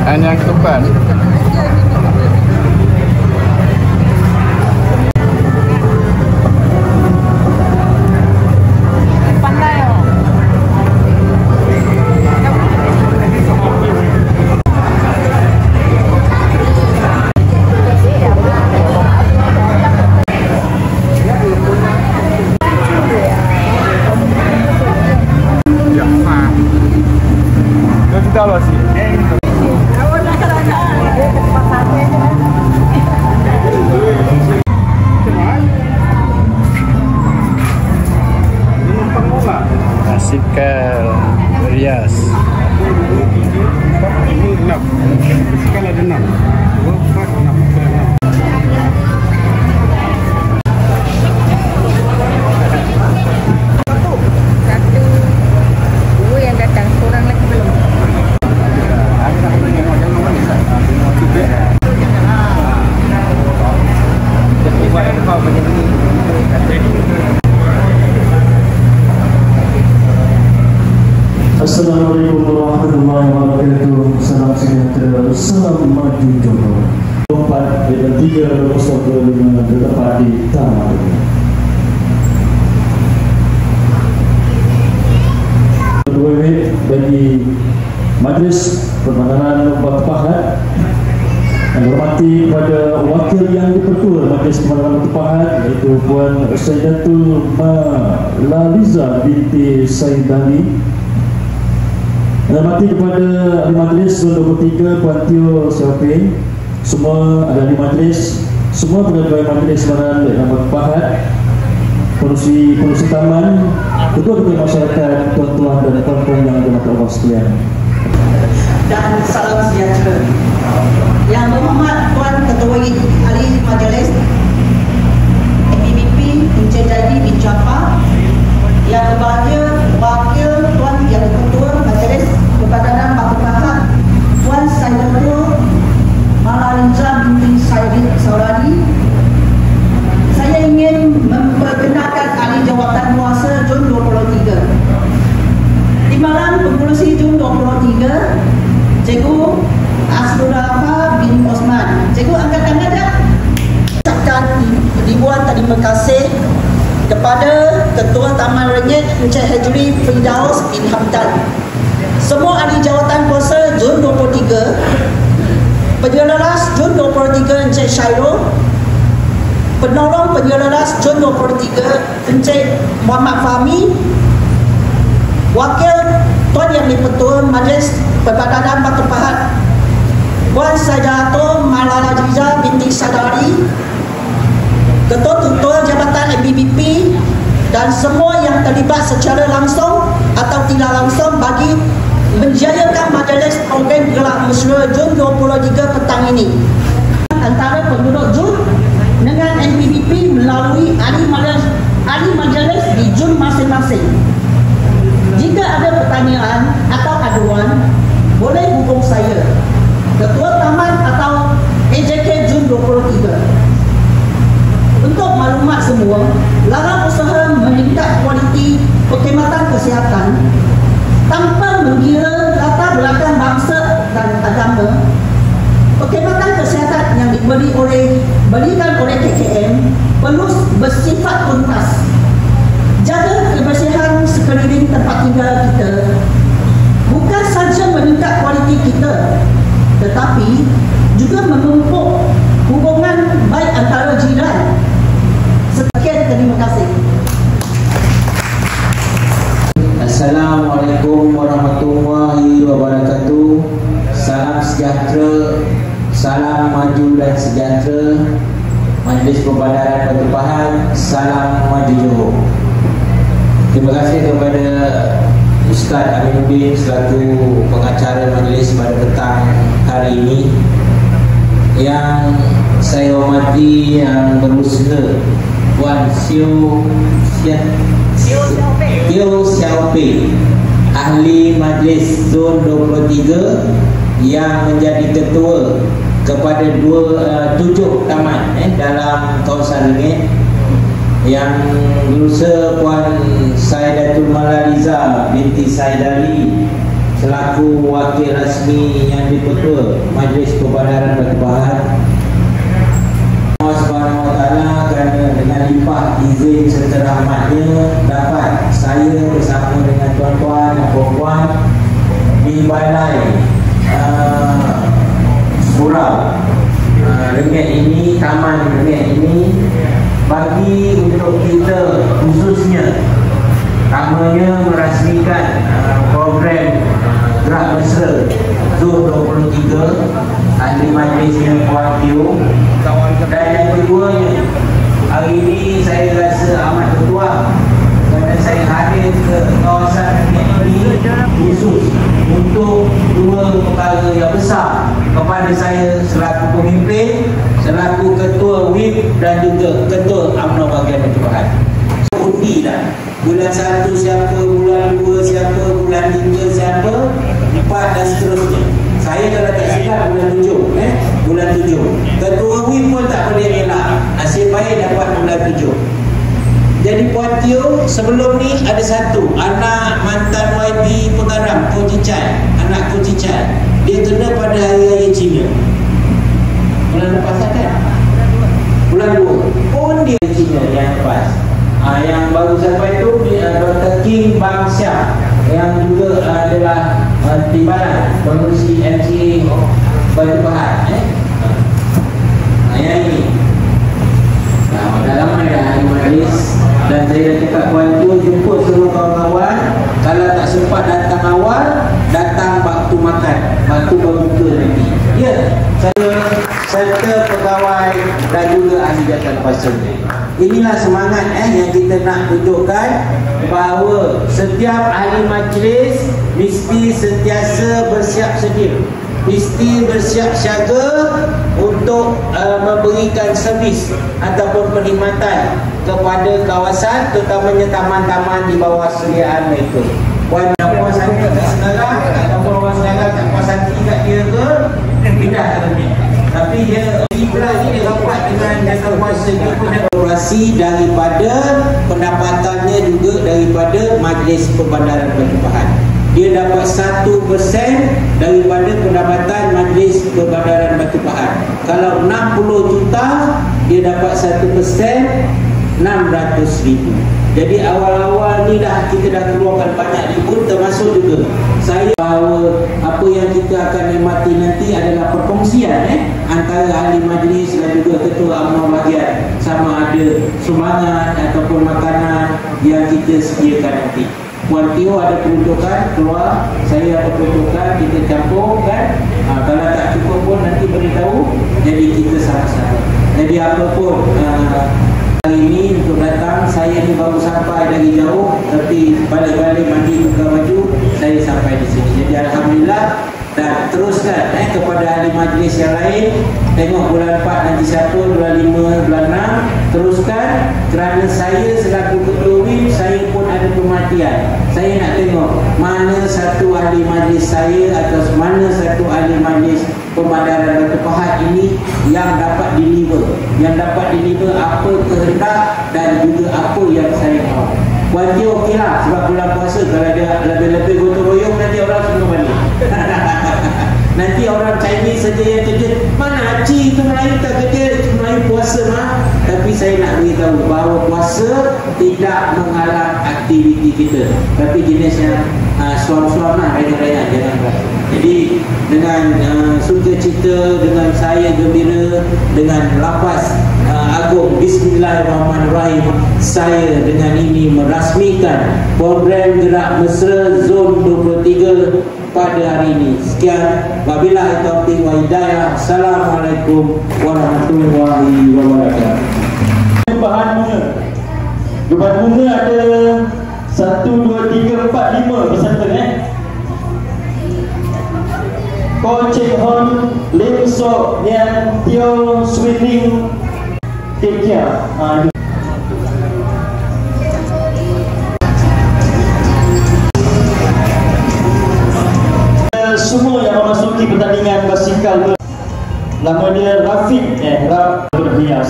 Dan yang ketupat. Basikal rias. Ini 6. Basikal ada 6. 4, 6. Assalamualaikum warahmatullahi wabarakatuh. Salam sejahtera, salam maju Johor. 4 dan 3 25 bertempat di Taman. Kedua bagi Majlis Permandaran Batu Pahat yang hormati kepada wakil yang dipertua Majlis Permandaran Batu Pahat, iaitu Puan Sayyidatul Malaliza binti Saidali. Hormati kepada ahli majlis Zon 23 Puan Tio Siapin, semua ada ahli majlis, semua pegawai majlis Permandaran yang Batu Pahat, pengurusi taman, ketua-ketua masyarakat, tuan-tuan dan puan-puan yang dirahmati Allah sekalian. Dan salam sejahtera. Yang berhormat Tuan Ketua Ahli Majlis PBB Encik Jadi bin Jaafar, yang berbahagia Wakil Tuan Yang Ketua Majlis Permandaran Batu Pahat Tuan Sayyidatul Malaliza binti Saidali. Saya ingin memperkenalkan ahli jawatan kuasa Jun 23. Timbalan pengurusi Jun 23, Cikgu Asrullah bin Osman. Cikgu angkat tangan dah. Ucapkan ribuan terima kasih kepada Ketua Taman Rengit Encik Hajri Firdaus bin Hamdan, semua ahli jawatan kuasa Jun 23, penyeleras Jun 23 Encik Syairul, penolong penyeleras Jun 23 Encik Muhammad Fahmi, wakil Tuan Yang di-Pertua Majlis Permandaran Batu Pahat Puan Sayyidatul Malaliza binti Saidali, Ketua-Ketua Jabatan MBBP dan semua yang terlibat secara langsung atau tidak langsung bagi menjayakan majlis program Gelak Mesra Jun 23 petang ini antara penduduk Jun dengan MBBP melalui ahli majlis di Jun masing-masing. Jika ada pertanyaan atau aduan, boleh hubung saya, Ketua Taman atau AJK Jun 23. Untuk maklumat semua, larang usaha meningkat kualiti perkhidmatan kesihatan tanpa mengira latar belakang bangsa dan agama. Perkhidmatan kesihatan yang diberikan oleh KKM perlu bersifat tuntas. Jaga kebersihan sekeliling tempat tinggal kita, bukan saja meningkat kualiti kita, tetapi juga memupuk hubungan baik antara jiran. Sekian, terima kasih. Assalamualaikum warahmatullahi wabarakatuh. Salam sejahtera, salam maju dan sejahtera. Majlis Permandaran Batu Pahat, salam maju Johor. Terima kasih kepada Ustaz Aminuddin selaku pengacara majlis pada petang hari ini. Yang saya hormati yang berusaha Puan Tio Siapin, ahli majlis Zon 23 yang menjadi ketua kepada 7 taman dalam kawasan Rengit. Yang berusaha Puan Sayyidatul Malaliza binti Saidali selaku wakil rasmi yang dipertua Majlis Perbandaran Batu Pahat. Allah Subhanahu Wa Taala kerana dengan limpah izin serta rahmatnya dapat saya bersama dengan tuan-tuan dan puan-puan di balai surau Rengit ini, Taman Rengit ini, bagi untuk kita khususnya namanya merasmikan program Gerak Mesra Zon 23 ahli majlisnya Puan Tio. Dan yang keduanya, hari ini saya rasa amat bertuah kerana saya hadir ke kawasan ini khusus untuk dua perkara yang besar kepada saya selaku pemimpin, selaku ketua WIP dan juga ketua UMNO bahagian Batu Pahat. Undi dah. Bulan 1 siapa, bulan 2 siapa, bulan 3 siapa, 4 dan seterusnya. Saya kalau tak silap bulan 7 bulan 7. Ketua WIP pun tak boleh elak. Nasib baik dapat bulan 7. Jadi Puan Tio sebelum ni ada satu anak mantan YB Pengaram, Ko Cicai, anak Ko Cicai. Dia kena pada hari raya Cina. Bulan lepas kan? Bulan 2. Pun dia Cina yang lepas. Yang baru sampai tu Dr. King Bang Syah yang juga adalah timbalan pengurusi MCA Batu Pahat. Yang ini dah lama dah hari majlis. Dan saya dah cakap Puan tu jemput semua kawan-kawan. Kalau tak sempat datang awal, datang waktu makan, waktu berbuka nanti. Ya, saya serta pegawai dan juga ahli jawatan kuasa. Inilah semangat yang kita nak tunjukkan, bahawa setiap ahli majlis mesti sentiasa bersiap sedia, mesti bersiap siaga untuk memberikan servis ataupun perkhidmatan kepada kawasan, terutamanya taman-taman di bawah sediaan mereka. Puan puas hati kat sekarang, ataupun orang sekarang tak puas hati kat dia ke, pindah ke lebih. Tapi dia pula ni dia rapat dengan jasa kuasa dia pun operasi daripada pendapatannya juga daripada Majlis Perbandaran Batu Pahat. Dia dapat 1% daripada pendapatan Majlis Perbandaran Batu Pahat. Kalau 60 juta, dia dapat 1%, 600,000. Jadi awal-awal ni dah kita dah keluarkan banyak ribu, termasuk juga saya, bahawa apa yang kita akan nikmati nanti adalah perkongsian antara ahli majlis dan juga ketua UMNO bahagian, sama ada sumbangan ataupun makanan yang kita sediakan nanti. Puan Tio ada peruntukan keluar, saya ada peruntukan, kita campur kan. Kalau tak cukup pun nanti beritahu, jadi kita sama-sama. Jadi apapun hari ini untuk datang, saya ni baru sampai dari jauh, tapi balik-balik mandi tukar baju, saya sampai di sini. Jadi alhamdulillah. Dan teruskan kepada ahli majlis yang lain, tengok bulan 4 nanti siapa, bulan 5, bulan 6, teruskan. Kerana saya selaku ketua WIP, saya pun ada perhatian. Saya nak tengok mana satu ahli majlis saya atau mana satu ahli majlis Perbandaran Batu Pahat ini yang dapat deliver, apa kehendak dan juga apa yang saya mahu. Puan Tio okey lah, sebab bulan puasa kalau dia lebih-lebih gotong royong, nanti orang semua balik. Nanti orang Chinese saja yang kerja, mana Haji itu Melayu tak kerja, Melayu puasa mah. Tapi saya nak beritahu bahawa puasa tidak menghalang aktiviti kita, tapi jenisnya suam-suam lah, raya-raya, jangan berat. Jadi dengan sukacita, dengan saya gembira, dengan lapas agung Bismillahirrahmanirrahim, saya dengan ini merasmikan program Gerak Mesra Zon 23 pada hari ini. Sekian, wabillahi taufiq wa hidayah. Assalamualaikum warahmatullahi wabarakatuh. Bahan bunga. Bahan bunga ada 1, 2, 3, 4, 5 peserta Ko Cheng Hon, Lim Sok, Nian Tio, Swimming, Tekia. Semua yang memasuki pertandingan basikal, nama dia Rafiq, Rafiq.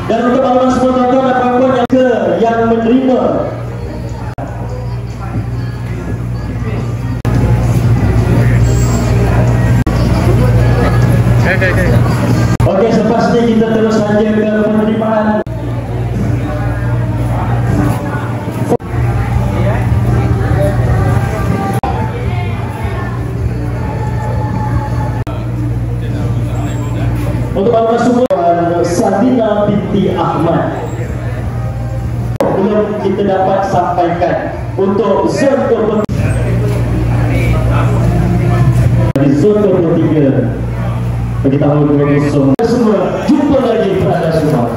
Dan untuk abang semua tuan-tuan dan puan-puan yang menerima Okey, selepas ni kita terus saja ke penerimaan. Untuk maklumat semua, Sadina binti Ahmad belum kita dapat sampaikan untuk zon 23 di zon 23 bagi tahun 2020. Semua jumpa lagi pada semua.